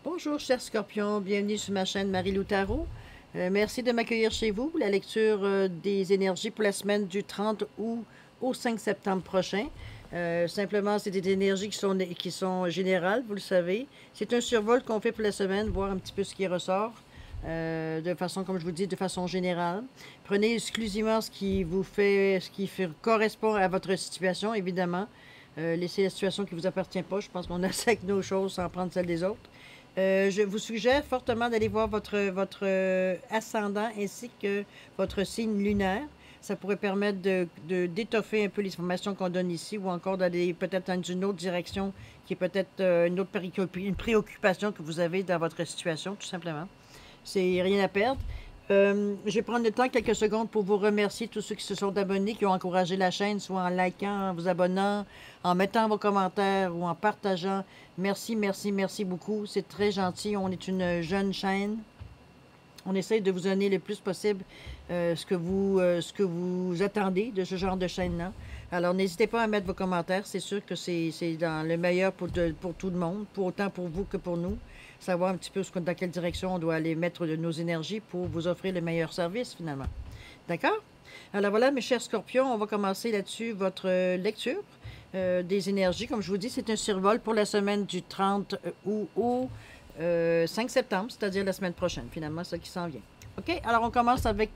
Bonjour, chers scorpions, bienvenue sur ma chaîne Marie-Lou Tarot. Merci de m'accueillir chez vous. La lecture des énergies pour la semaine du 30 août au 5 septembre prochain. Simplement, c'est des énergies qui sont générales, vous le savez. C'est un survol qu'on fait pour la semaine, voir un petit peu ce qui ressort. De façon, comme je vous dis, de façon générale. Prenez exclusivement ce qui correspond à votre situation, évidemment. Laissez la situation qui ne vous appartient pas. Je pense qu'on a assez avec nos choses sans prendre celle des autres. Je vous suggère fortement d'aller voir votre ascendant ainsi que votre signe lunaire. Ça pourrait permettre d'étoffer un peu les informations qu'on donne ici ou encore d'aller peut-être dans une autre direction qui est peut-être une préoccupation que vous avez dans votre situation, tout simplement. C'est rien à perdre. Je vais prendre le temps, quelques secondes, pour vous remercier tous ceux qui se sont abonnés, qui ont encouragé la chaîne, soit en likant, en vous abonnant, en mettant vos commentaires ou en partageant. Merci, merci, merci beaucoup. C'est très gentil. On est une jeune chaîne. On essaye de vous donner le plus possible ce que vous attendez de ce genre de chaîne-là. Alors, n'hésitez pas à mettre vos commentaires. C'est sûr que c'est dans le meilleur pour tout le monde, autant pour vous que pour nous. Savoir un petit peu dans quelle direction on doit aller mettre de nos énergies pour vous offrir le meilleur service, finalement. D'accord? Alors voilà, mes chers scorpions, on va commencer là-dessus votre lecture des énergies. Comme je vous dis, c'est un survol pour la semaine du 30 août au 5 septembre, c'est-à-dire la semaine prochaine, finalement, ça qui s'en vient. OK? Alors, on commence avec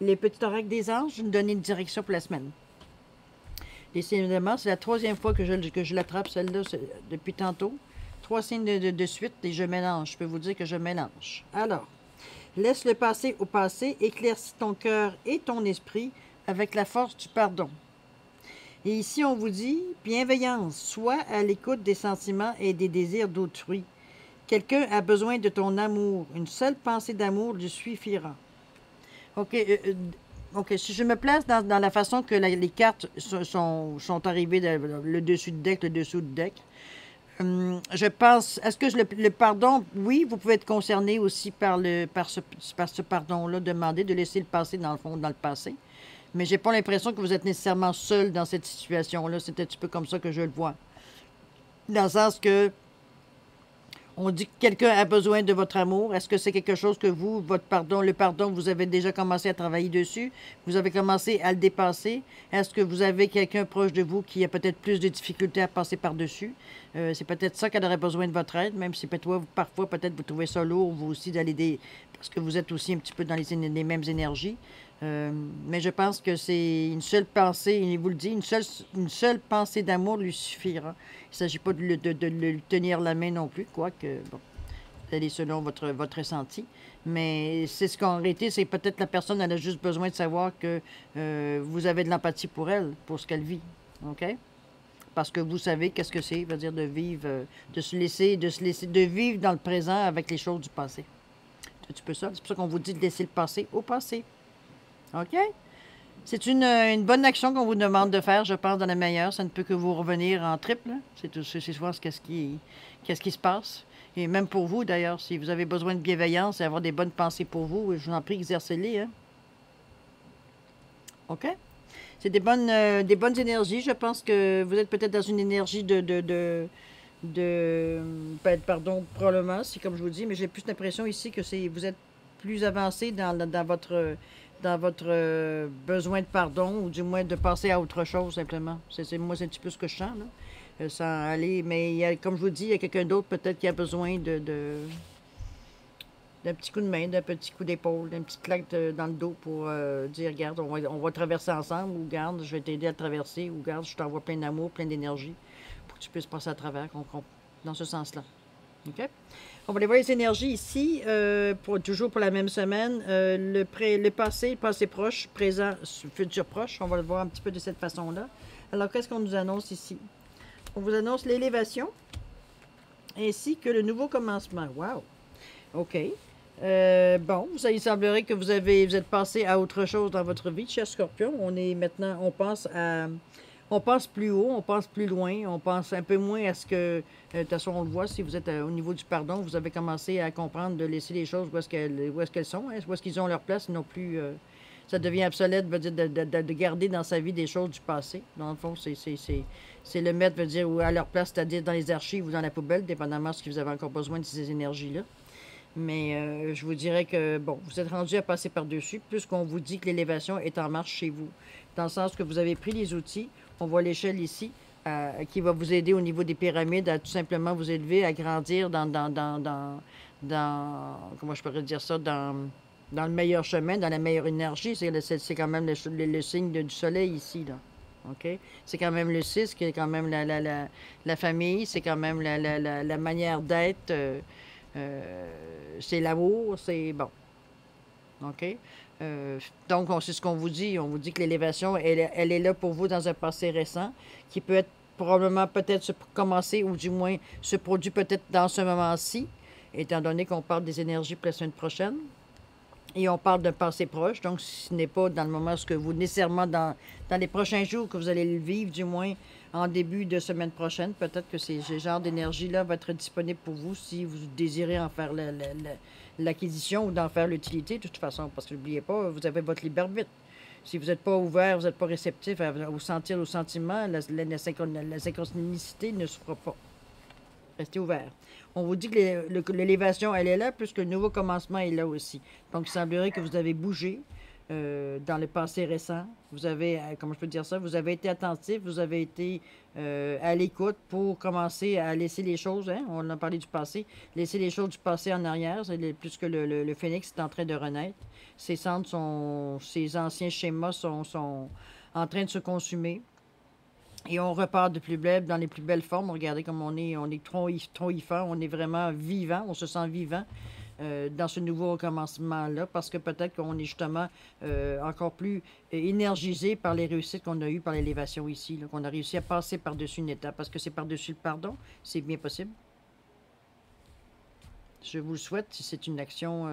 les petits oracles des anges. Je vais nous donner une direction pour la semaine. Décidément, c'est la troisième fois que je l'attrape, celle-là, depuis tantôt. 3 signes de suite et je mélange. Je peux vous dire que je mélange. Alors, laisse le passé au passé, éclaircis ton cœur et ton esprit avec la force du pardon. Et ici, on vous dit, bienveillance, sois à l'écoute des sentiments et des désirs d'autrui. Quelqu'un a besoin de ton amour. Une seule pensée d'amour lui suffira. OK. OK, si je me place dans la façon que les cartes sont arrivées, le dessus de deck, le dessous de deck, je pense, est-ce que le pardon, oui, vous pouvez être concerné aussi par ce pardon-là, demander de laisser le passé, dans le fond, dans le passé. Mais j'ai pas l'impression que vous êtes nécessairement seul dans cette situation-là. C'est un petit peu comme ça que je le vois. Dans le sens que on dit que quelqu'un a besoin de votre amour. Est-ce que c'est quelque chose que le pardon, vous avez déjà commencé à travailler dessus? Vous avez commencé à le dépasser? Est-ce que vous avez quelqu'un proche de vous qui a peut-être plus de difficultés à passer par-dessus? C'est peut-être ça qu'elle aurait besoin de votre aide, même si parfois, peut-être, vous trouvez ça lourd, vous aussi, parce que vous êtes aussi un petit peu dans les mêmes énergies. Mais je pense que c'est une seule pensée, il vous le dit, une seule pensée d'amour lui suffira. Il ne s'agit pas de lui tenir la main non plus, quoique, bon, elle est selon votre ressenti. Mais c'est ce qu'en réalité, c'est peut-être la personne, elle a juste besoin de savoir que vous avez de l'empathie pour elle, pour ce qu'elle vit. OK? Parce que vous savez qu'est-ce que c'est, veut dire de vivre, de vivre dans le présent avec les choses du passé. C'est un petit peu ça. C'est pour ça qu'on vous dit de laisser le passé au passé. OK? C'est une bonne action qu'on vous demande de faire, je pense, dans la meilleure. Ça ne peut que vous revenir en triple. C'est souvent qu'est-ce qui se passe. Et même pour vous, d'ailleurs, si vous avez besoin de bienveillance et avoir des bonnes pensées pour vous, je vous en prie, exercez-les. Hein? OK? C'est des bonnes énergies. Je pense que vous êtes peut-être dans une énergie pardon, probablement, c'est comme je vous dis, mais j'ai plus l'impression ici que vous êtes plus avancé dans votre besoin de pardon, ou du moins de passer à autre chose, simplement. Moi, c'est un petit peu ce que je sens, là. Sans aller, mais comme je vous dis, il y a quelqu'un d'autre peut-être qui a besoin d'un petit coup de main, d'un petit coup d'épaule, d'un petit claque dans le dos pour dire, regarde, on va traverser ensemble, ou garde, je vais t'aider à traverser, ou garde, je t'envoie plein d'amour, plein d'énergie, pour que tu puisses passer à travers, dans ce sens-là. OK? On va aller voir les énergies ici, toujours pour la même semaine. Le passé proche, présent, futur proche. On va le voir un petit peu de cette façon-là. Alors, qu'est-ce qu'on nous annonce ici? On vous annonce l'élévation, ainsi que le nouveau commencement. Wow! OK. Bon, il semblerait que vous êtes passé à autre chose dans votre vie, cher Scorpion. On pense plus haut, on pense plus loin, on pense un peu moins à ce que, de toute façon, on le voit, si vous êtes au niveau du pardon, vous avez commencé à comprendre de laisser les choses où est-ce qu'elles sont, hein, où est-ce qu'ils ont leur place, non plus ça devient obsolète, veut dire de garder dans sa vie des choses du passé. Dans le fond, c'est le mettre, veut dire, ou à leur place, c'est-à-dire dans les archives ou dans la poubelle, dépendamment de ce que vous avez encore besoin de ces énergies-là. Mais je vous dirais que, bon, vous êtes rendu à passer par-dessus, puisqu'on vous dit que l'élévation est en marche chez vous. Dans le sens que vous avez pris les outils, on voit l'échelle ici, qui va vous aider au niveau des pyramides à tout simplement vous élever, à grandir comment je pourrais dire ça, dans le meilleur chemin, dans la meilleure énergie. C'est quand même le signe du soleil ici, là. OK? C'est quand même le 6, qui est quand même la famille, c'est quand même la manière d'être. C'est l'amour, c'est bon. OK? Donc, c'est ce qu'on vous dit. On vous dit que l'élévation, elle est là pour vous dans un passé récent, qui peut être probablement peut-être se commencer, ou du moins se produit peut-être dans ce moment-ci, étant donné qu'on parle des énergies pour la semaine prochaine. Et on parle d'un passé proche, donc ce n'est pas dans le moment ce que vous, nécessairement dans les prochains jours que vous allez le vivre, du moins en début de semaine prochaine. Peut-être que ce genre d'énergie-là va être disponible pour vous si vous désirez en faire l'acquisition ou d'en faire l'utilité, de toute façon. Parce que n'oubliez pas, vous avez votre libre arbitre. Si vous n'êtes pas ouvert, vous n'êtes pas réceptif à vous sentir au sentiment, la synchronicité ne se fera pas. Restez ouvert. On vous dit que l'élévation, elle est là, puisque le nouveau commencement est là aussi. Donc, il semblerait que vous avez bougé dans le passé récent. Vous avez, comment je peux dire ça, vous avez été attentif, vous avez été à l'écoute pour commencer à laisser les choses, hein, on a parlé du passé, laisser les choses du passé en arrière, puisque le phénix est en train de renaître. Ses cendres ses anciens schémas sont en train de se consumer. Et on repart de plus belle, dans les plus belles formes. Regardez comme on est tronifant, on est vraiment vivant, on se sent vivant dans ce nouveau recommencement-là, parce que peut-être qu'on est justement encore plus énergisé par les réussites qu'on a eues par l'élévation ici, qu'on a réussi à passer par-dessus une étape, parce que c'est par-dessus le pardon, c'est bien possible. Je vous le souhaite, si c'est une action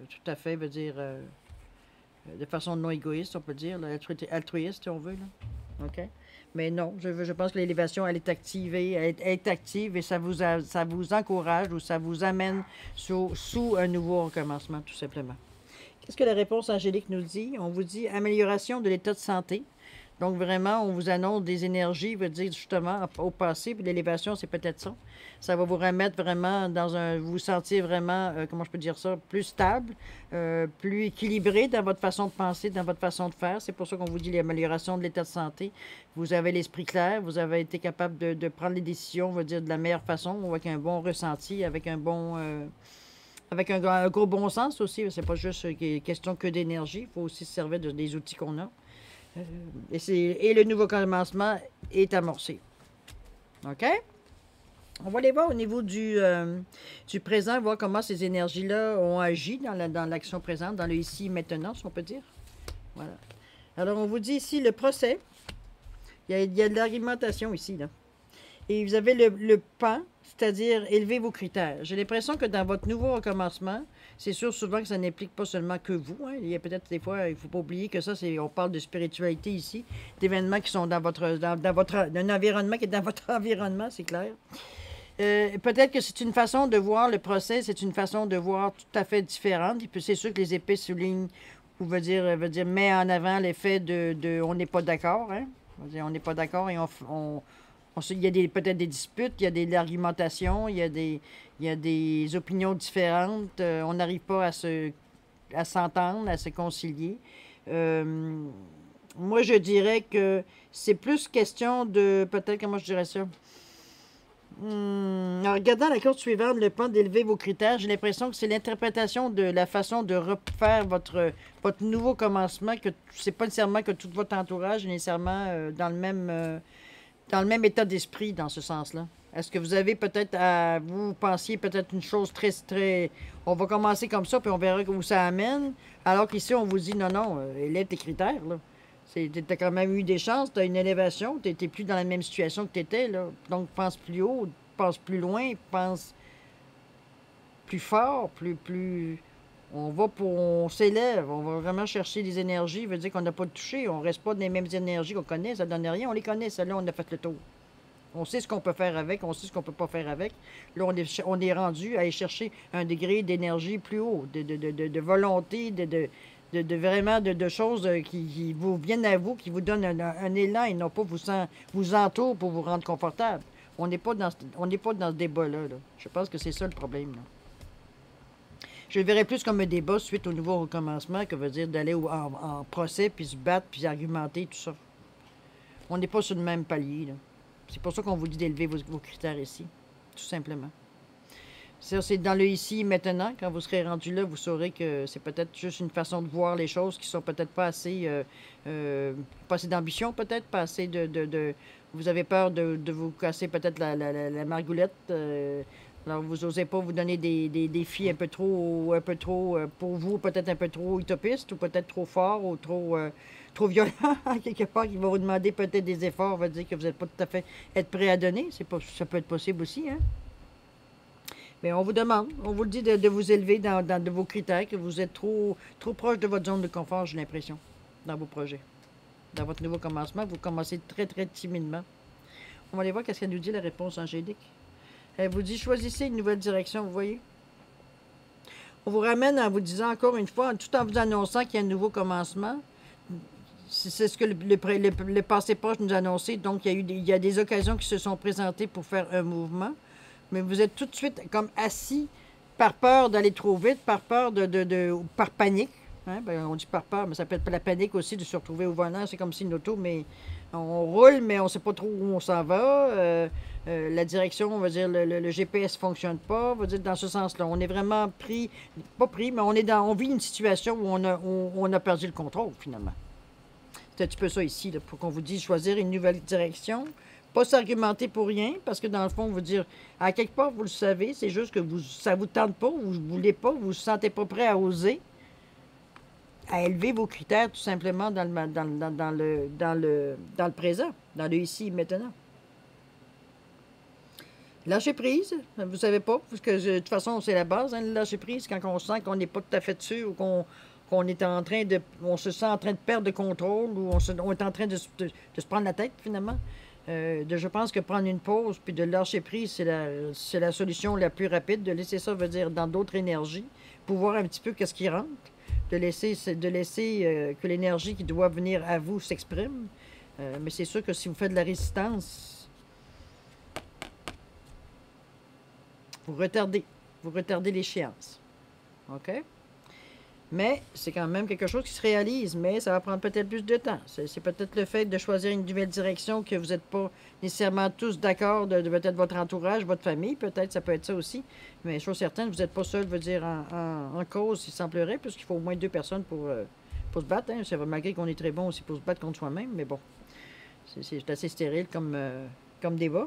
tout à fait, veut dire, de façon non égoïste, on peut dire, là, altruiste, si on veut, là. OK? Mais non, je pense que l'élévation, elle est activée, elle est active et ça vous encourage ou ça vous amène sous un nouveau recommencement, tout simplement. Qu'est-ce que la réponse angélique nous dit? On vous dit amélioration de l'état de santé. Donc, vraiment, on vous annonce des énergies, veut dire justement au passé, puis l'élévation, c'est peut-être ça. Ça va vous remettre vraiment vous sentir vraiment, comment je peux dire ça, plus stable, plus équilibré dans votre façon de penser, dans votre façon de faire. C'est pour ça qu'on vous dit l'amélioration de l'état de santé. Vous avez l'esprit clair, vous avez été capable de prendre les décisions, on va dire, de la meilleure façon, avec un bon ressenti, avec un bon... avec un gros bon sens aussi. C'est pas juste question que d'énergie, il faut aussi se servir des outils qu'on a. Et le nouveau commencement est amorcé. OK? On va aller voir au niveau du présent, voir comment ces énergies-là ont agi dans l'action présente, dans le ici et maintenant, si on peut dire. Voilà. Alors, on vous dit ici le procès. Il y a de l'argumentation ici, là. Et vous avez le pan, c'est-à-dire élever vos critères. J'ai l'impression que dans votre nouveau recommencement, c'est sûr souvent que ça n'implique pas seulement que vous. Hein. Il y a peut-être des fois, il ne faut pas oublier que ça, on parle de spiritualité ici, d'événements qui sont dans d'un environnement qui est dans votre environnement, c'est clair. Peut-être que c'est une façon de voir le procès, c'est une façon de voir tout à fait différente. Et puis c'est sûr que les épées soulignent, ou veut dire met en avant l'effet de on n'est pas d'accord. Hein? On n'est pas d'accord et il y a peut-être des disputes, il y a de l'argumentation, il y a des opinions différentes. On n'arrive pas à s'entendre, à se concilier. Moi, je dirais que c'est plus question de... Peut-être, comment je dirais ça? En regardant la carte suivante, le point d'élever vos critères, j'ai l'impression que c'est l'interprétation de la façon de refaire votre nouveau commencement, que c'est pas nécessairement que tout votre entourage est nécessairement dans le même état d'esprit dans ce sens-là. Est-ce que vous avez peut-être vous pensiez peut-être une chose très, très... On va commencer comme ça, puis on verra où ça amène. Alors qu'ici, on vous dit, non, élève tes critères, là. Tu as quand même eu des chances, tu as une élévation, tu n'étais plus dans la même situation que tu étais, là. Donc, pense plus haut, pense plus loin, pense plus fort, plus... On s'élève, on va vraiment chercher des énergies, veut dire qu'on n'a pas touché, on ne reste pas dans les mêmes énergies qu'on connaît, ça ne donne rien, on les connaît, celles-là, on a fait le tour. On sait ce qu'on peut faire avec, on sait ce qu'on ne peut pas faire avec. Là, on est rendu à aller chercher un degré d'énergie plus haut, de volonté, de vraiment de choses qui vous viennent à vous, qui vous donnent un élan et non pas vous entourent pour vous rendre confortable. On n'est pas dans ce débat-là. Là. Je pense que c'est ça le problème. Là. Je le verrais plus comme un débat suite au nouveau recommencement que veut dire d'aller en procès, puis se battre, puis argumenter, tout ça. On n'est pas sur le même palier. C'est pour ça qu'on vous dit d'élever vos critères ici, tout simplement. Ça, c'est dans le ici et maintenant. Quand vous serez rendu là, vous saurez que c'est peut-être juste une façon de voir les choses qui sont peut-être pas assez d'ambition, peut-être, pas assez vous avez peur de vous casser peut-être la margoulette. Alors, vous n'osez pas vous donner des défis un peu trop pour vous, peut-être un peu trop utopistes, ou peut-être trop forts, ou trop violents, quelque part, qui va vous demander peut-être des efforts, va dire que vous n'êtes pas tout à fait être prêt à donner. Ça peut être possible aussi, hein? Mais on vous demande, on vous le dit de vous élever dans de vos critères, que vous êtes trop proche de votre zone de confort, j'ai l'impression, dans vos projets. Dans votre nouveau commencement, vous commencez très, très timidement. On va aller voir qu'est-ce qu'elle nous dit, la réponse angélique. Elle vous dit, choisissez une nouvelle direction, vous voyez. On vous ramène en vous disant encore une fois, tout en vous annonçant qu'il y a un nouveau commencement. C'est ce que le passé proche nous a annoncé. Donc, il y a des occasions qui se sont présentées pour faire un mouvement. Mais vous êtes tout de suite comme assis par peur d'aller trop vite, par peur par panique. Hein? Ben, on dit par peur, mais ça peut être la panique aussi de se retrouver au volant. C'est comme si une auto, mais on roule, mais on ne sait pas trop où on s'en va. La direction, on va dire, le GPS ne fonctionne pas. On va dire dans ce sens-là. On est vraiment pas pris, mais on vit une situation où on a perdu le contrôle, finalement. C'est un petit peu ça ici, là, pour qu'on vous dise choisir une nouvelle direction. Pas s'argumenter pour rien, parce que dans le fond, vous dire, à quelque part, vous le savez, c'est juste que ça ne vous tente pas, vous ne voulez pas, vous ne vous sentez pas prêt à oser, à élever vos critères tout simplement dans le présent, dans le ici et maintenant. Lâcher prise, vous ne savez pas, parce que de toute façon, c'est la base, hein, le lâcher prise, quand on sent qu'on n'est pas tout à fait sûr, ou qu'on est en train on se sent en train de perdre le contrôle, ou on est en train de se prendre la tête, finalement. Je pense que prendre une pause puis de lâcher prise, c'est la solution la plus rapide. De laisser ça, veut dire, dans d'autres énergies, pour voir un petit peu qu'est-ce qui rentre. De laisser que l'énergie qui doit venir à vous s'exprime. Mais c'est sûr que si vous faites de la résistance, vous retardez l'échéance. OK? Mais c'est quand même quelque chose qui se réalise, mais ça va prendre peut-être plus de temps. C'est peut-être le fait de choisir une nouvelle direction que vous n'êtes pas nécessairement tous d'accord de peut-être votre entourage, votre famille, peut-être, ça peut être ça aussi. Mais chose certaine, vous n'êtes pas seul, veut dire, en cause, il semblerait, puisqu'il faut au moins 2 personnes pour se battre. Hein. C'est malgré qu'on est très bon aussi pour se battre contre soi-même, mais bon, c'est assez stérile comme débat.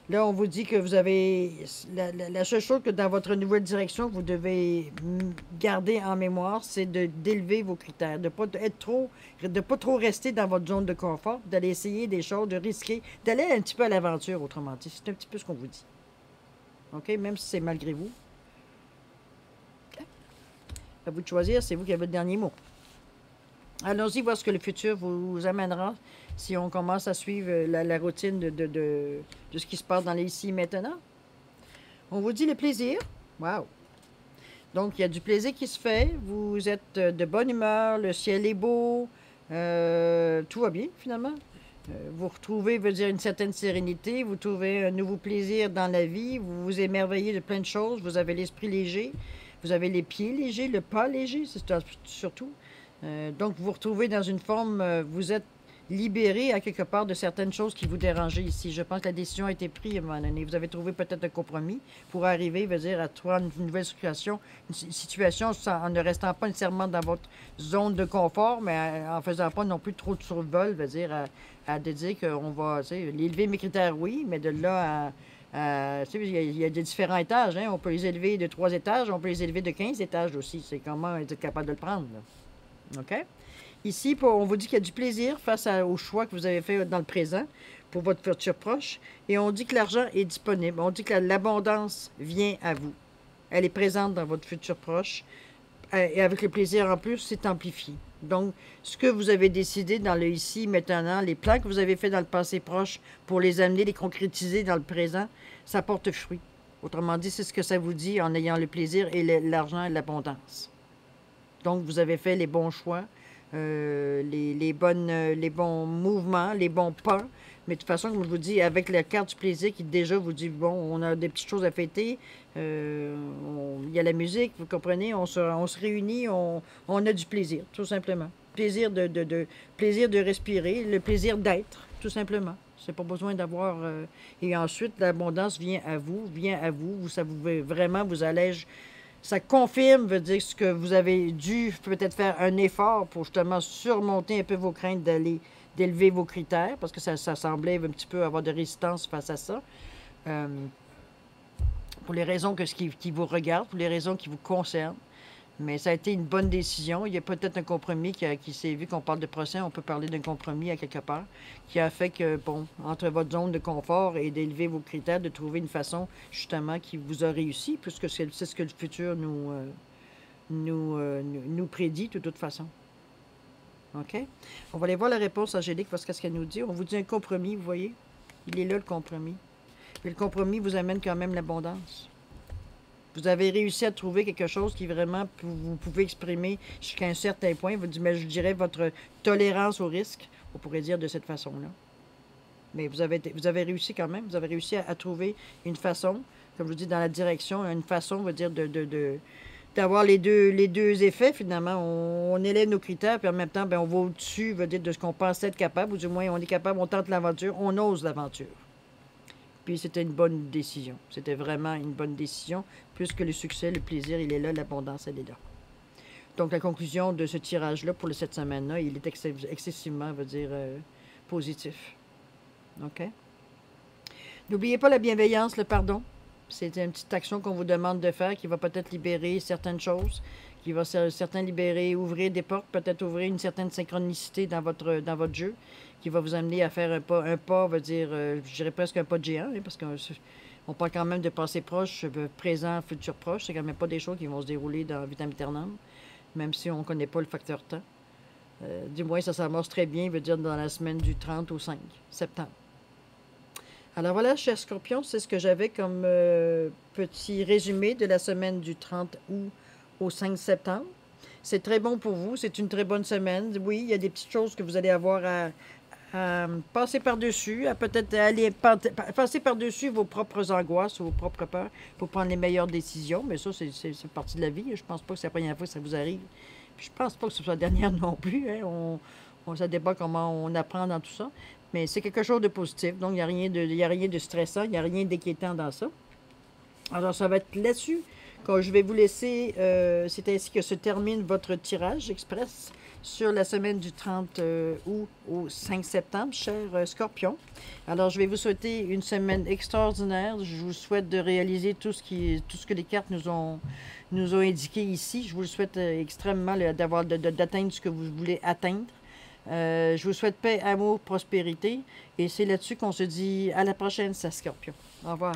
Là, on vous dit que vous avez... La seule chose que dans votre nouvelle direction, vous devez garder en mémoire, c'est d'élever vos critères, de ne pas trop rester dans votre zone de confort, d'aller essayer des choses, de risquer, d'aller un petit peu à l'aventure, autrement dit. C'est un petit peu ce qu'on vous dit. OK? Même si c'est malgré vous. OK? À vous de choisir, c'est vous qui avez le dernier mot. Allons-y voir ce que le futur vous amènera si on commence à suivre la routine de ce qui se passe dans les ici et maintenant. On vous dit le plaisir. Wow! Donc, il y a du plaisir qui se fait. Vous êtes de bonne humeur. Le ciel est beau. Tout va bien, finalement. Vous retrouvez, veut dire, une certaine sérénité. Vous trouvez un nouveau plaisir dans la vie. Vous vous émerveillez de plein de choses. Vous avez l'esprit léger. Vous avez les pieds légers, le pas léger, c'est surtout. Donc, vous vous retrouvez dans une forme, vous êtes libéré à quelque part de certaines choses qui vous dérangeaient ici. Je pense que la décision a été prise à un moment donné. Vous avez trouvé peut-être un compromis pour arriver, veut dire, à trouver une nouvelle situation, en ne restant pas nécessairement dans votre zone de confort, mais en faisant pas non plus trop de survol, veut dire, à de dire qu'on va, tu sais, élever mes critères, oui, mais de là tu sais, il y a des différents étages, hein. On peut les élever de 3 étages, on peut les élever de 15 étages aussi. C'est comment être capable de le prendre, là. OK? Ici, on vous dit qu'il y a du plaisir face au choix que vous avez fait dans le présent pour votre futur proche. Et on dit que l'argent est disponible. On dit que l'abondance vient à vous. Elle est présente dans votre futur proche. Et avec le plaisir en plus, c'est amplifié. Donc, ce que vous avez décidé dans le ici, maintenant, les plans que vous avez faits dans le passé proche pour les amener, les concrétiser dans le présent, ça porte fruit. Autrement dit, c'est ce que ça vous dit en ayant le plaisir et l'argent et l'abondance. Donc, vous avez fait les bons choix, les bons mouvements, les bons pas. Mais de toute façon, comme je vous dis, avec la carte du plaisir qui déjà vous dit, bon, on a des petites choses à fêter, il y a la musique, vous comprenez, on se réunit, on a du plaisir, tout simplement. Plaisir plaisir de respirer, le plaisir d'être, tout simplement. C'est pas besoin d'avoir... Et ensuite, l'abondance vient à vous, ça vous vraiment vous allège. Ça confirme, veut dire ce que vous avez dû peut-être faire un effort pour justement surmonter un peu vos craintes d'élever vos critères, parce que ça semblait un petit peu avoir de résistance face à ça. Pour les raisons qui vous regardent, pour les raisons qui vous concernent. Mais ça a été une bonne décision. Il y a peut-être un compromis qui s'est vu qu'on parle de procès, on peut parler d'un compromis à quelque part, qui a fait que, bon, entre votre zone de confort et d'élever vos critères, de trouver une façon, justement, qui vous a réussi, puisque c'est ce que le futur nous prédit, de toute façon. OK? On va aller voir la réponse angélique, parce qu'est-ce qu'elle nous dit. On vous dit un compromis, vous voyez? Il est là, le compromis. Mais le compromis vous amène quand même l'abondance. Vous avez réussi à trouver quelque chose qui vraiment vous pouvez exprimer jusqu'à un certain point. Mais je dirais votre tolérance au risque, on pourrait dire de cette façon-là. Mais vous avez réussi quand même. Vous avez réussi à trouver une façon, comme je vous dis, dans la direction, une façon, on va dire, d'avoir les deux effets, finalement. On élève nos critères, puis en même temps, on va au-dessus, veut dire, de ce qu'on pensait être capable, ou du moins, on est capable, on tente l'aventure, on ose l'aventure. Puis c'était une bonne décision. C'était vraiment une bonne décision, puisque le succès, le plaisir, il est là, l'abondance, elle est là. Donc, la conclusion de ce tirage-là, pour cette semaine-là, il est excessivement, on va dire, positif. OK? N'oubliez pas la bienveillance, le pardon. C'est une petite action qu'on vous demande de faire qui va peut-être libérer certaines choses, qui va certains libérer, ouvrir des portes, peut-être ouvrir une certaine synchronicité dans votre jeu, qui va vous amener à faire un pas, veut dire, je dirais presque un pas de géant, hein, parce qu'on parle quand même de passé proche, présent, futur proche. C'est quand même pas des choses qui vont se dérouler dans vitam aeternam, même si on ne connaît pas le facteur temps. Du moins, ça s'amorce très bien, veut dire, dans la semaine du 30 au 5 septembre. Alors voilà, chers scorpions, c'est ce que j'avais comme petit résumé de la semaine du 30 août au 5 septembre. C'est très bon pour vous, c'est une très bonne semaine. Oui, il y a des petites choses que vous allez avoir à passer par-dessus, à peut-être aller passer par-dessus vos propres angoisses ou vos propres peurs pour prendre les meilleures décisions. Mais ça, c'est partie de la vie. Je pense pas que c'est la première fois que ça vous arrive. Puis je pense pas que ce soit la dernière non plus. Hein. Ça dépend comment on apprend dans tout ça. Mais c'est quelque chose de positif. Donc, il n'y a rien de stressant, il n'y a rien d'inquiétant dans ça. Alors, ça va être là-dessus que je vais vous laisser. C'est ainsi que se termine votre tirage express sur la semaine du 30 août au 5 septembre, chers scorpions. Alors, je vais vous souhaiter une semaine extraordinaire. Je vous souhaite de réaliser tout ce que les cartes nous ont indiqué ici. Je vous le souhaite extrêmement d'atteindre ce que vous voulez atteindre. Je vous souhaite paix, amour, prospérité. Et c'est là-dessus qu'on se dit à la prochaine, ça Scorpion. Au revoir.